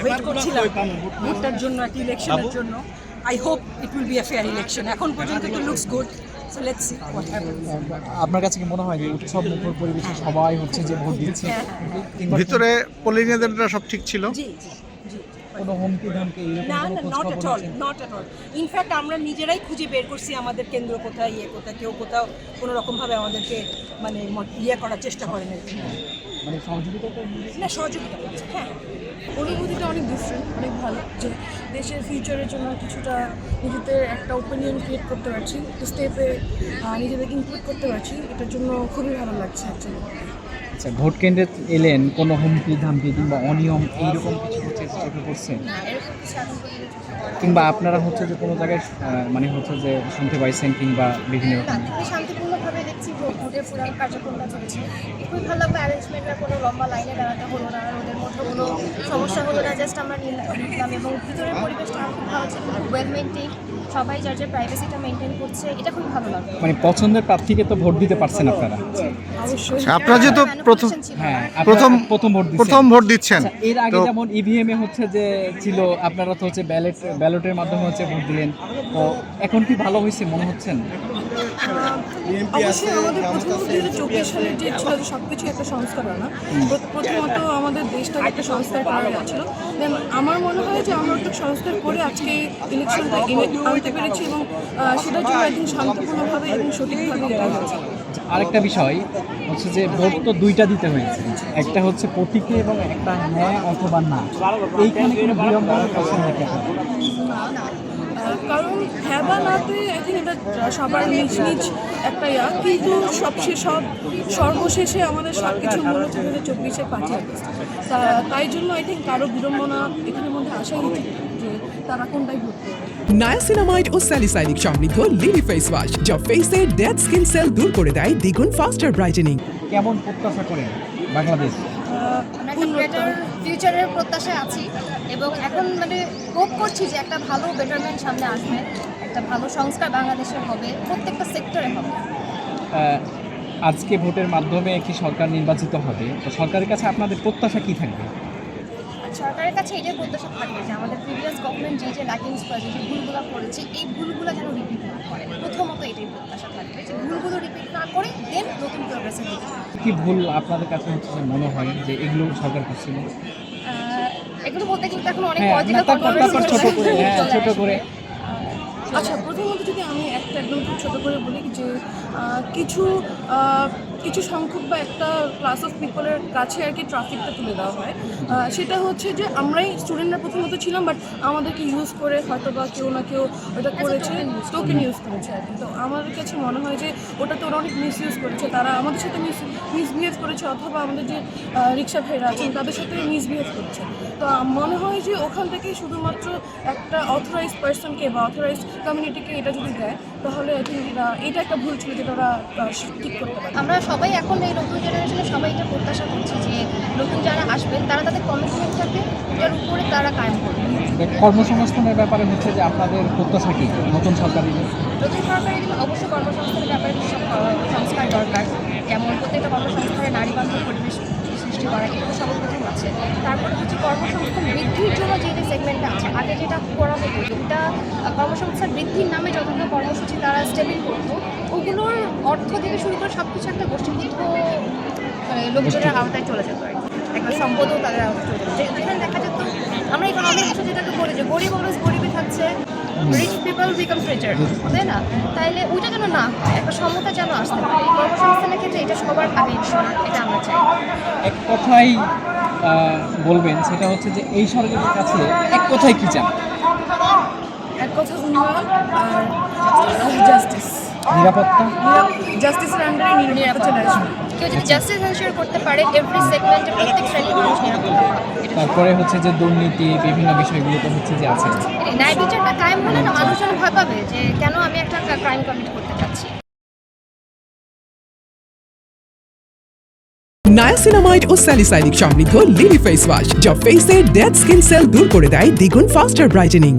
Wait করছিলাম ভোটটার জন্য, একটা ইলেকশনের জন্য। I hope it will be a fair election. এখন পর্যন্ত it looks good, so let's see what happens. আপনার কাছে কি মনে হয় যে উৎসব মুখর পরিবেশে সবাই হচ্ছে যে ভোট দিচ্ছে, ভিতরে পোলিং এজেন্টরা সব ঠিক ছিল? জি জি জি। কোনো হুমকি ধামকি না এরকম না, কোনো নট খোঁজ অ্যাট খবর অল, আছে? Not at all. ইনফ্যাক্ট আমরা নিজেরাই খুঁজে বের করছি আমাদের কেন্দ্র কোথায়, কোথায়, কেউ কোথাও কোনো রকমভাবে আমাদেরকে মানে করার চেষ্টা করেন আর কি। মানে সহযোগিতা তো না, সহযোগিতা করছে, হ্যাঁ। অনুভূতিটা অনেক ডিফারেন্ট, অনেক ভালো যে দেশের ফিউচারের জন্য কিছুটা নিজেদের একটা ওপিনিয়ন ক্রিয়েট করতে পারছি, স্টেপে নিজেদের ইনক্লুড করতে পারছি, এটার জন্য খুবই ভালো লাগছে অ্যাকচুয়ালি। আচ্ছা, ভোট কেন্দ্রে এলেন, কোনো হুমকি ধামকি কিংবা অনিয়ম এইরকম কিছু হচ্ছে চোখে পড়ছে? কিংবা আপনারা হচ্ছে যে কোনো জায়গায় মানে হচ্ছে যে শুনতে পাইছেন কিংবা বিভিন্ন রকম? খুবই শান্তিপূর্ণভাবে দেখছি ভোটের পুরো কার্যক্রমটা চলছে। খুবই ভালো লাগবে, অ্যারেঞ্জমেন্টরা কোনো লম্বা লাইনে দাঁড়াতে হলো না, ওদের মধ্যে কোনো সমস্যা হলো না, জাস্ট আমরা নিলাম। এবং ভিতরের পরিবেশটা আমার খুব ভালো ছিল, খুব ওয়েল মেনটেন, সবাই যার যার প্রাইভেসিটা মেনটেন করছে, এটা খুব ভালো লাগবে। মানে পছন্দের প্রার্থীকে তো ভোট দিতে পারছেন আপনারা? অবশ্যই আপনারা যেহেতু প্রথম হ্যাঁ, প্রথম প্রথম ভোট দিচ্ছেন। প্রথম ভোট দিচ্ছেন, আচ্ছা, এর আগে তো যেমন ইভিএম এ হচ্ছে যে ছিল, আপনারা তো হচ্ছে ব্যালটের মাধ্যমে হচ্ছে ভোট দিলেন, তো এখন কি ভালো হয়েছে মনে হচ্ছেন? অবশ্যই আমাদের প্রথমত 2024 সালে যে ছিল যে সব কিছু একটা সংস্কার আনা, প্রথমত আমাদের দেশটাকে একটা সংস্কার করা হয়েছিল। দেন আমার মনে হয় যে আমরা একটা সংস্কার করে আজকে ইলেকশনটা আনতে পেরেছি এবং সেটার জন্য একদিন শান্তিপূর্ণভাবে এবং সঠিকভাবে এটা হয়েছে। আরেকটা বিষয় হচ্ছে যে ভোট তো দুইটা দিতে হয়েছে, একটা হচ্ছে প্রতীকে এবং একটা হ্যাঁ অথবা না। এইখানে কোনো বিড়ম্বনার প্রশ্ন নাকি আপনার? কারণ হ্যাঁ বা নাতে আই থিঙ্ক এটা সবার নিজ নিজ একটা কিন্তু সর্বশেষে আমাদের সব কিছু মূলত 2024-এ পাঠিয়ে দিচ্ছে। তাই জন্য আই থিঙ্ক কারো বিড়ম্বনা এখানের মধ্যে আসাই উচিত যে তারা কোনটাই ভোট করবে। নায়াসিনামাইড ও স্যালিসাইনিক সমৃদ্ধ লিলি ফেস ওয়াশ যা ফেসের ডেড স্কিন সেল দূর করে দেয় দ্বিগুণ ফাস্টার ব্রাইটেনিং। কেমন প্রত্যাশা করেন বাংলাদেশ? আমরা একটা বেটার ফিউচারের প্রত্যাশায় আছি এবং এখন মানে হোপ করছি যে একটা ভালো বেটারমেন্ট সামনে আসবে, একটা ভালো সংস্কার বাংলাদেশের হবে, প্রত্যেকটা সেক্টরে হবে। আজকে ভোটের মাধ্যমে একটি সরকার নির্বাচিত হবে, তো সরকারের কাছে আপনাদের প্রত্যাশা কি থাকবে? সরকারের কাছে এটাই প্রত্যাশা থাকবে যে আমাদের প্রিভিয়াস গভর্নমেন্ট যে লাইকিংস করেছে, যে ভুলগুলো করেছে, এই ভুলগুলো যেন রিপিট না করে। প্রথমত এটাই প্রত্যাশা থাকবে যে ভুলগুলো রিপিট না করে দেন নতুন প্রোগ্রেসের দিকে যাবে। কি ভুল আপনাদের কাছে হচ্ছে যে মনে হয় যে এগুলো সরকার করছিল? এগুলো বলতে কিন্তু এখন অনেক হ্যাঁ, পলিটিক্যাল তারপর ছোট করে, হ্যাঁ, ছোট করে। আচ্ছা, প্রথমত যদি আমি একটা একদম খুব ছোটো করে বলি যে কিছু সংখ্যক বা একটা ক্লাস অফ পিপলের কাছে আর কি ট্রাফিকটা তুলে দেওয়া হয়, সেটা হচ্ছে যে আমরাই স্টুডেন্টরা প্রথমত ছিলাম, বাট আমাদেরকে ইউজ করে হয়তো বা কেউ না কেউ ওটা করেছে, টোকেন ইউজ করেছে আর কি। তো আমার কাছে মনে হয় যে ওটাতে ওরা অনেক মিস ইউজ করেছে, তারা আমাদের সাথে মিসবিহেভ করেছে, অথবা আমাদের যে রিক্সা ভাইরা আছেন তাদের সাথে মিসবিহেভ করছে। তো মনে হয় যে ওখান থেকে শুধুমাত্র একটা অথরাইজড পার্সনকে বা অথরাইজড কমিউনিটিকে এটা যদি দেয়, তাহলে আই থিঙ্ক এটা একটা ভুল ছিল যেটা ওরা ঠিক করতে পারে। আমরা সবাই এখন এই নতুন জেনারেশনে সবাই এটা প্রত্যাশা করছি যে নতুন যারা আসবেন তারা তাদের কমিটমেন্ট থাকবে, এটার উপরে তারা কায়েম করবে। কর্মসংস্থানের ব্যাপারে হচ্ছে যে আপনাদের প্রত্যাশা কি নতুন সরকারি? নতুন সরকারের কিন্তু অবশ্যই কর্মসংস্থানের ব্যাপারে কিছু সংস্কার দরকার, যেমন প্রত্যেকটা কর্মসংস্থানে নারী বান্ধব পরিবেশ সৃষ্টি করা, এটা তো সর্বপ্রথম আছে। তারপরে হচ্ছে কর্মসংস্থান বৃদ্ধির জন্য যে সেগমেন্টটা আছে, আগে যেটা করা হতো, যেটা কর্মসংস্থান বৃদ্ধির নামে যতগুলো কর্মসূচি তারা স্টেবিল করতো, ওগুলোর অর্থ থেকে শুরু করে সব কিছু একটা গোষ্ঠীবদ্ধ লোকজনের আওতায় চলে যেত আর কি, একটা সম্পদও তাদের আওতায় চলে যেত। যেখানে দেখা যেত আমরা ইকোনমিক বিষয় যেটাকে বলি যে গরিব অলওয়েজ গরিবই থাকছে, রিচ পিপল বিকামস রিচার, তাই না? তাইলে ওইটা যেন না হয়, একটা সমতা যেন আসতে পারে কর্মসংস্থানের ক্ষেত্রে, এটা সবার আগে এটা আমরা চাই। এক কথাই বলবেন, সেটা হচ্ছে যে এই সরকারের কাছে এক কথায় কি চান? এক কথা উন্নয়ন আর জাস্টিস, নিরাপত্তা। জাস্টিসের আন্ডারে নিরাপত্তা চলে আসবে। কেউ যদি জাস্টিস এনশিওর করতে পারে, এভরি সেগমেন্টে প্রত্যেক শ্রেণীর মানুষ নিরাপত্তা পাবে। তারপরে হচ্ছে যে দুর্নীতি বিভিন্ন বিষয়গুলো তো হচ্ছে যে আছে, ন্যায় বিচারটা কায়েম হলে না মানুষজন ভয় পাবে যে কেন আমি একটা ক্রাইম কমিট করতে চাচ্ছি। নায়াসিনামাইড ও স্যালিসাইনিক সমৃদ্ধ লিলি ফেস ওয়াশ যা ফেসের ডেড স্কিন সেল দূর করে দেয় দ্বিগুণ ফাস্টার ব্রাইটেনিং।